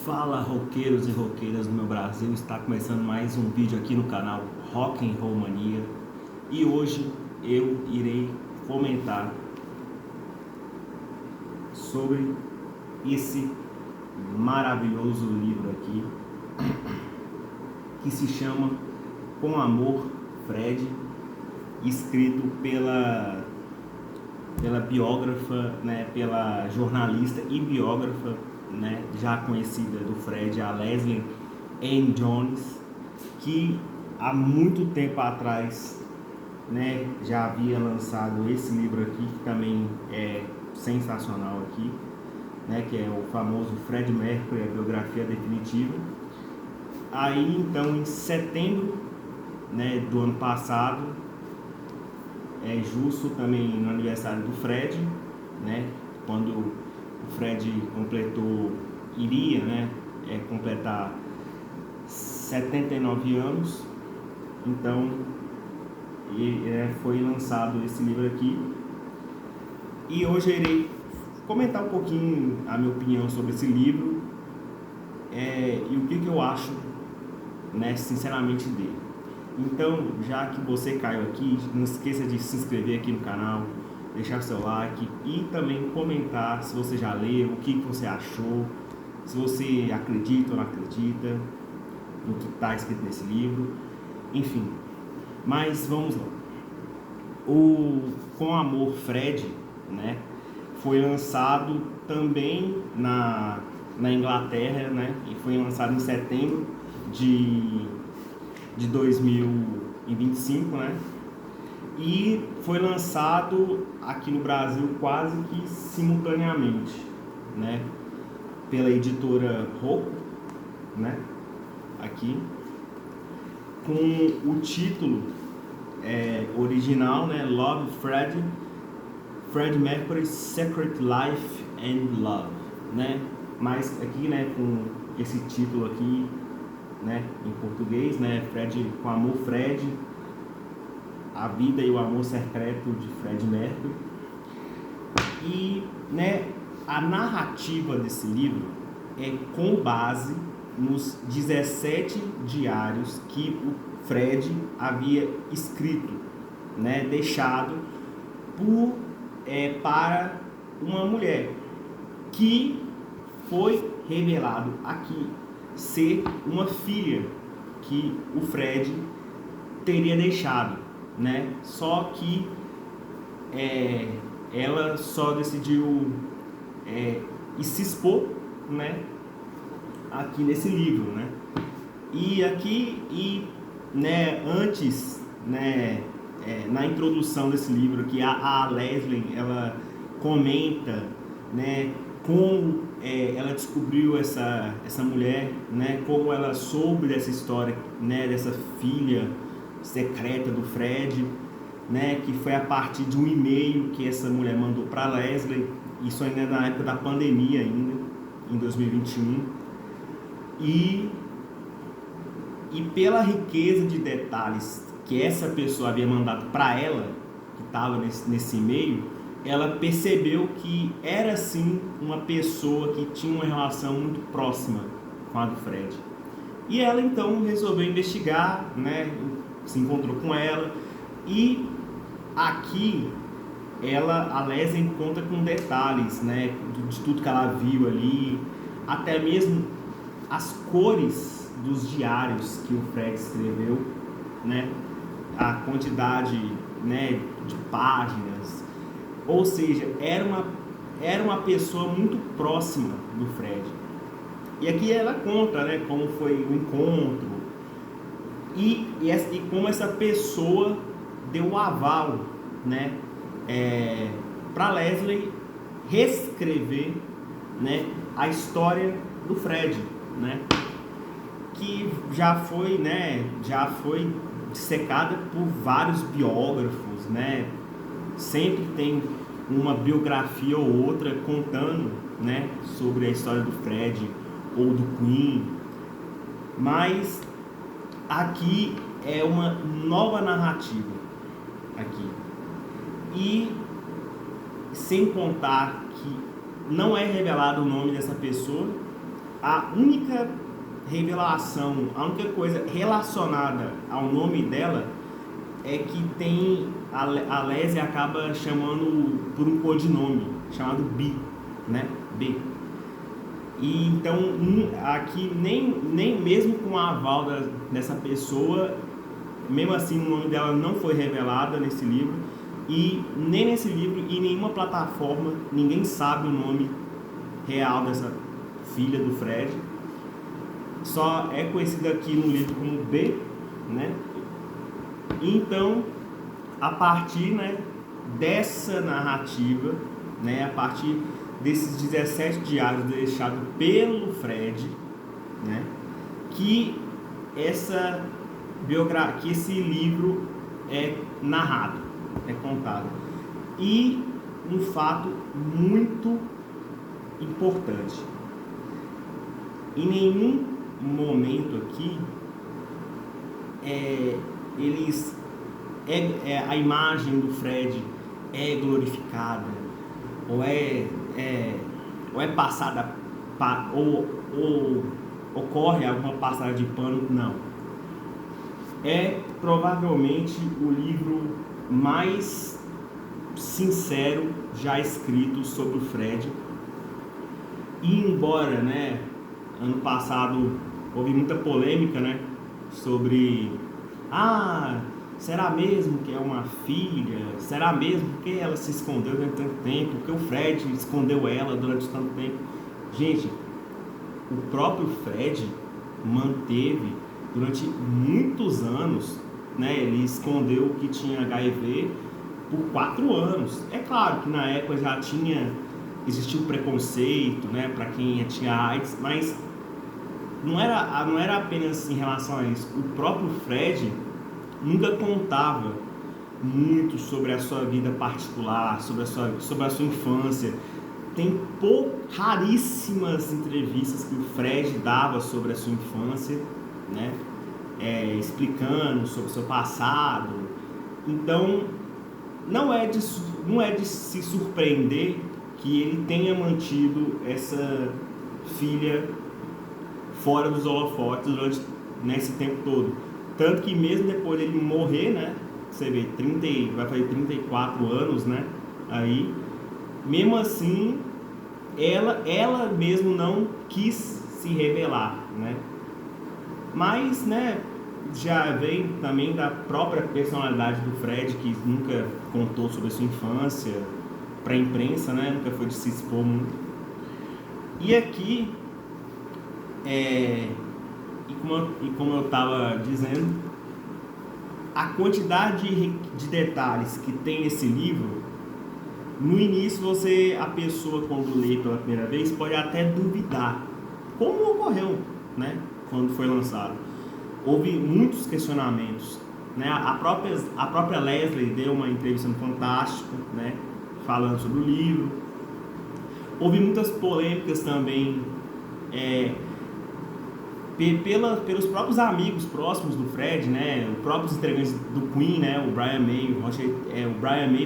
Fala, roqueiros e roqueiras do meu Brasil, está começando mais um vídeo aqui no canal Rock and Roll Mania. E hoje eu irei comentar sobre esse maravilhoso livro aqui, que se chama Com Amor, Fred, escrito pela biógrafa, né, pela jornalista e biógrafa, né, já conhecida do Fred, a Leslie Ann Jones, que há muito tempo atrás, né, já havia lançado esse livro aqui, que também é sensacional aqui, né, que é o famoso Fred Mercury, a biografia definitiva. Aí então, em setembro, né, do ano passado, justo também no aniversário do Fred, né, quando o Fred iria, né, completar 79 anos, então foi lançado esse livro aqui. E hoje eu irei comentar um pouquinho a minha opinião sobre esse livro, e o que eu acho, né, sinceramente dele. Então, já que você caiu aqui, não esqueça de se inscrever aqui no canal, deixar seu like e também comentar se você já leu, o que você achou, se você acredita ou não acredita no que está escrito nesse livro, enfim. Mas vamos lá. O Com Amor, Fred, né, foi lançado também na Inglaterra, né, e foi lançado em setembro de 2025, né? E foi lançado aqui no Brasil quase que simultaneamente, né? Pela editora Rocco, né? Aqui, com o título original, né? Love, Fred Mercury's Secret Life and Love, né? Mas aqui, né? Com esse título aqui, né, em português, né, Com Amor, Fred, a vida e o amor secreto de Fred Mercury. E, né, a narrativa desse livro é com base nos 17 diários que o Fred havia escrito, né, deixado para uma mulher, que foi revelado aqui ser uma filha que o Fred teria deixado, né? Só que ela só decidiu se expor, né? Aqui nesse livro, né? Né? Antes, né? Na introdução desse livro aqui, a Leslie, ela comenta, né? Como ela descobriu essa mulher, né? Como ela soube dessa história, né? Dessa filha secreta do Fred, né? Que foi a partir de um e-mail que essa mulher mandou para Leslie. Isso ainda na época da pandemia, ainda em 2021. E pela riqueza de detalhes que essa pessoa havia mandado para ela, que estava nesse e-mail, ela percebeu que era sim uma pessoa que tinha uma relação muito próxima com a do Fred. E ela então resolveu investigar, né? Se encontrou com ela, e aqui a Leslie conta com detalhes, né? De tudo que ela viu ali, até mesmo as cores dos diários que o Fred escreveu, né? A quantidade, né, de páginas. Ou seja, era uma pessoa muito próxima do Fred. E aqui ela conta, né, como foi o encontro e como essa pessoa deu o aval, né, para Leslie reescrever, né, a história do Fred, né, que já foi dissecada por vários biógrafos, né. Sempre tem uma biografia ou outra contando, né, sobre a história do Fred ou do Queen, mas aqui é uma nova narrativa aqui, e sem contar que não é revelado o nome dessa pessoa, a única revelação, a única coisa relacionada ao nome dela é que tem a Leslie acaba chamando por um codinome chamado B, né? B. E então aqui nem mesmo com a aval dessa pessoa, mesmo assim o nome dela não foi revelado nesse livro, e nem nesse livro e nenhuma plataforma ninguém sabe o nome real dessa filha do Fred. Só é conhecida aqui no livro como B, né? Então, a partir, né, dessa narrativa, né, a partir desses 17 diários deixados pelo Fred, né, que esse livro é narrado, é contado. E um fato muito importante: em nenhum momento aqui a imagem do Fred é glorificada ou é passada ou ocorre alguma passada de pano. Não. É provavelmente o livro mais sincero já escrito sobre o Fred. E embora, né, ano passado houve muita polêmica, né, sobre será mesmo que é uma filha? Será mesmo que ela se escondeu durante tanto tempo? Porque o Fred escondeu ela durante tanto tempo? Gente, o próprio Fred manteve durante muitos anos, né? Ele escondeu que tinha HIV por 4 anos. É claro que na época já existia um preconceito, né, para quem tinha AIDS, mas não era apenas em relação a isso. O próprio Fred nunca contava muito sobre a sua vida particular, sobre a sua infância. Tem raríssimas entrevistas que o Fred dava sobre a sua infância, né? Explicando sobre o seu passado. Então, não é de se surpreender que ele tenha mantido essa filha fora dos holofotes durante esse tempo todo. Tanto que mesmo depois dele morrer, né, você vê, vai fazer 34 anos, né, aí, mesmo assim, ela mesmo não quis se revelar, né, mas, né, já vem também da própria personalidade do Fred, que nunca contou sobre a sua infância para a imprensa, né, nunca foi de se expor muito. E aqui, e como eu estava dizendo, a quantidade de detalhes que tem nesse livro, no início a pessoa quando lê pela primeira vez pode até duvidar, como ocorreu, né, quando foi lançado. Houve muitos questionamentos, né? A própria Leslie deu uma entrevista no Fantástico, né, falando sobre o livro. Houve muitas polêmicas também, pelos próprios amigos próximos do Fred, né, os próprios integrantes do Queen, né, o Brian May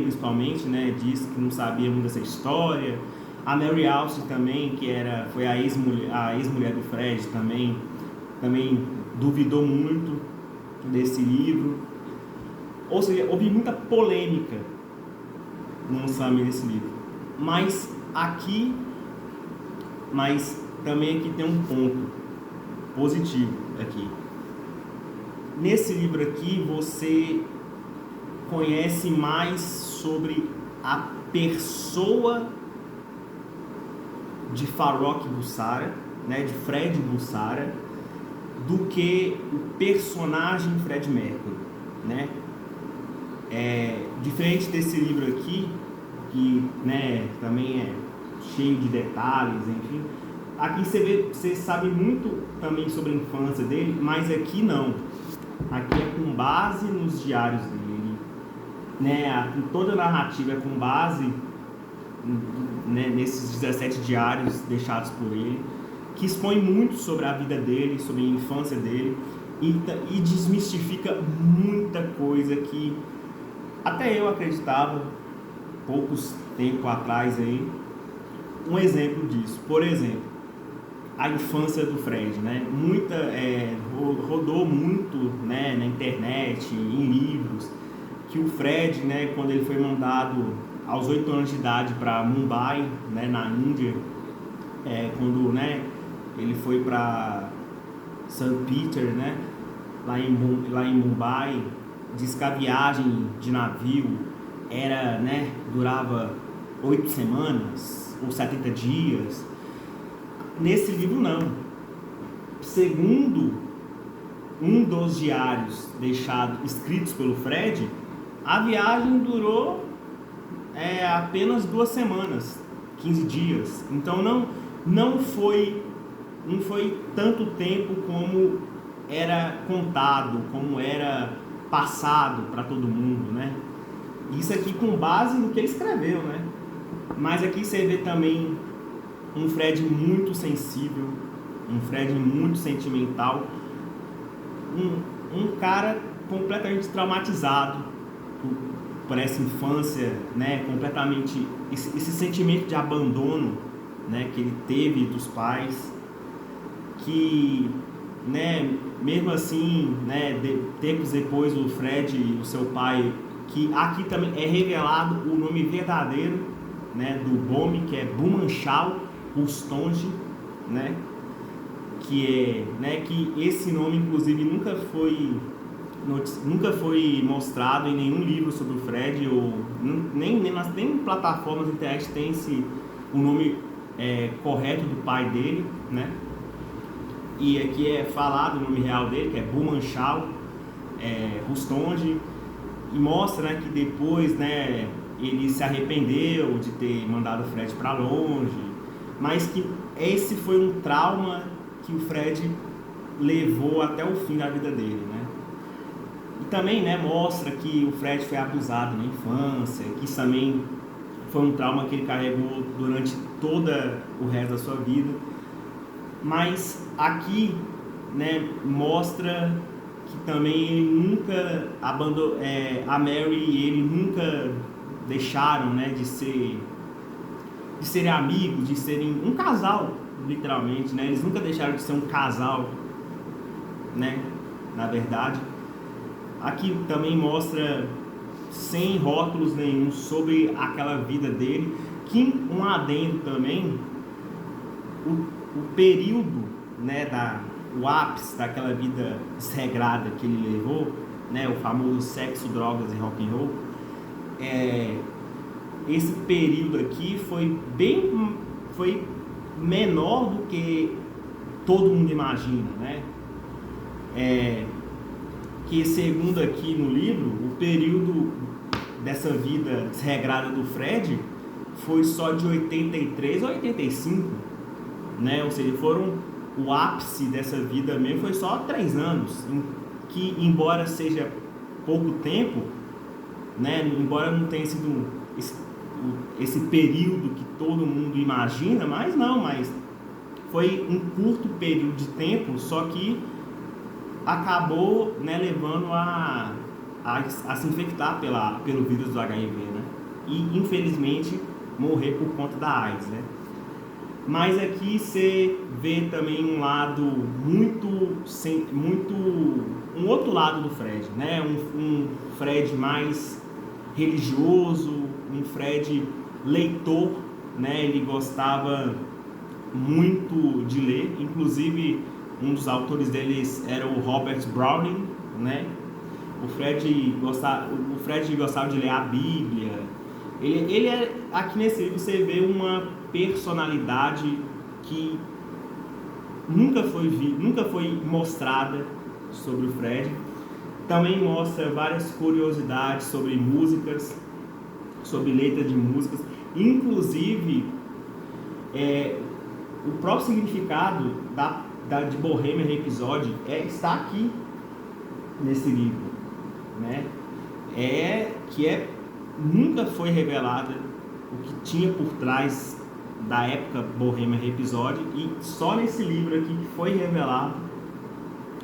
principalmente, né, disse que não sabia muito dessa história. A Mary Austin também, que foi a ex-mulher do Fred, também duvidou muito desse livro. Ou seja, houve muita polêmica no lançamento desse livro. Mas também aqui tem um ponto positivo aqui. Nesse livro aqui você conhece mais sobre a pessoa de Farrokh Bulsara, né, de Fred Bulsara, do que o personagem Fred Mercury, né? Diferente desse livro aqui, que, né, também é cheio de detalhes, enfim. Aqui você sabe muito também sobre a infância dele, mas aqui não. Aqui é com base nos diários dele, né? Toda a narrativa é com base, né, nesses 17 diários deixados por ele, que expõe muito sobre a vida dele, sobre a infância dele, e desmistifica muita coisa que até eu acreditava poucos tempo atrás aí. Um exemplo disso, por exemplo, a infância do Fred, né? Rodou muito, né, na internet, em livros, que o Fred, né, quando ele foi mandado aos 8 anos de idade para Mumbai, né, na Índia, quando, né, ele foi para St. Peter, né, lá em Mumbai, diz que a viagem de navio durava 8 semanas ou 70 dias. Nesse livro não. Segundo um dos diários escritos pelo Fred, a viagem durou apenas 2 semanas, 15 dias. Então não foi tanto tempo como era contado, como era passado para todo mundo, né? Isso aqui com base no que ele escreveu, né? Mas aqui você vê também um Fred muito sensível, um Fred muito sentimental, um cara completamente traumatizado por essa infância, né? Completamente esse sentimento de abandono, né, que ele teve dos pais, que, né, mesmo assim, né, tempos depois o Fred e o seu pai, que aqui também é revelado o nome verdadeiro, né, do Bomi, que é Bhumanchal Rustonji, né, que esse nome inclusive nunca foi mostrado em nenhum livro sobre o Fred, ou nem em plataformas de internet tem o nome correto do pai dele, né? E aqui é falado o nome real dele, que é Bhumanchal Rustonji, e mostra, né, que depois, né, ele se arrependeu de ter mandado o Fred para longe, mas que esse foi um trauma que o Fred levou até o fim da vida dele, né? E também, né, mostra que o Fred foi abusado na infância, que isso também foi um trauma que ele carregou durante todo o resto da sua vida. Mas aqui, né, mostra que também ele nunca abandonou, a Mary e ele nunca deixaram, né, de serem amigos, de serem um casal, literalmente, né? Eles nunca deixaram de ser um casal, né, na verdade. Aqui também mostra, sem rótulos nenhum, sobre aquela vida dele, que um adendo também, o período, né, o ápice daquela vida desregrada que ele levou, né, o famoso sexo, drogas e rock and roll, esse período aqui foi menor do que todo mundo imagina, né? Que segundo aqui no livro, o período dessa vida desregrada do Fred foi só de 83 a 85, né? Ou seja, o ápice dessa vida mesmo foi só 3 anos, que embora seja pouco tempo, né? Embora não tenha sido esse período que todo mundo imagina, mas foi um curto período de tempo, só que acabou, né, levando a se infectar pelo vírus do HIV, né? E infelizmente morrer por conta da AIDS, né? Mas aqui você vê também um lado um outro lado do Fred, né? Um Fred mais religioso, um Fred leitor, né? Ele gostava muito de ler, inclusive um dos autores deles era o Robert Browning, né? O Fred gostava de ler a Bíblia. Ele aqui nesse livro você vê uma personalidade que nunca foi mostrada sobre o Fred. Também mostra várias curiosidades sobre músicas, sobre letras de músicas, inclusive o próprio significado de Bohemian Rhapsody está aqui nesse livro, né? Nunca foi revelada o que tinha por trás da época Bohemian Rhapsody, e só nesse livro aqui que foi revelado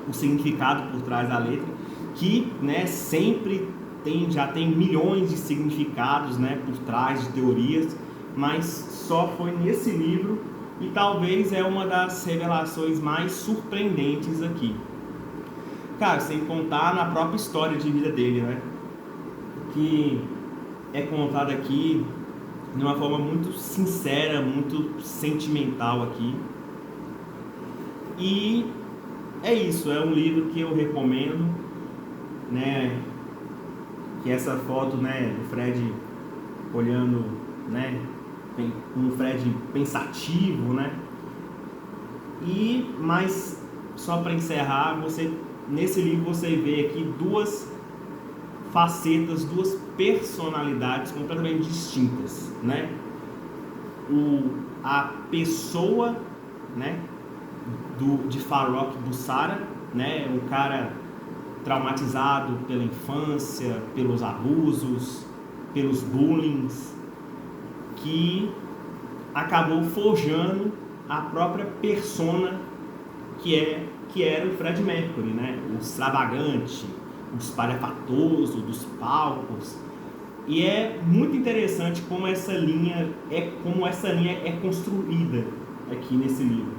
o significado por trás da letra, que, né, sempre já tem milhões de significados, né, por trás de teorias, mas só foi nesse livro e talvez é uma das revelações mais surpreendentes aqui. Cara, sem contar na própria história de vida dele, né? Que é contada aqui de uma forma muito sincera, muito sentimental aqui. E é isso, é um livro que eu recomendo, né? Que essa foto, né, do Fred olhando, né, um Fred pensativo, né? Mas só para encerrar, nesse livro você vê aqui duas facetas, duas personalidades completamente distintas, né? A pessoa, né, de Farrokh Bulsara, né, um cara traumatizado pela infância, pelos abusos, pelos bullying, que acabou forjando a própria persona que era o Fred Mercury, né? O extravagante, o espalhafatoso dos palcos. E é muito interessante como essa linha é construída aqui nesse livro.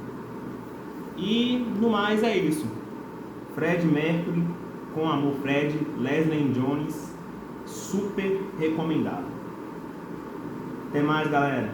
E no mais é isso. Fred Mercury, Com Amor Fred, Leslie Jones, super recomendado. Até mais, galera.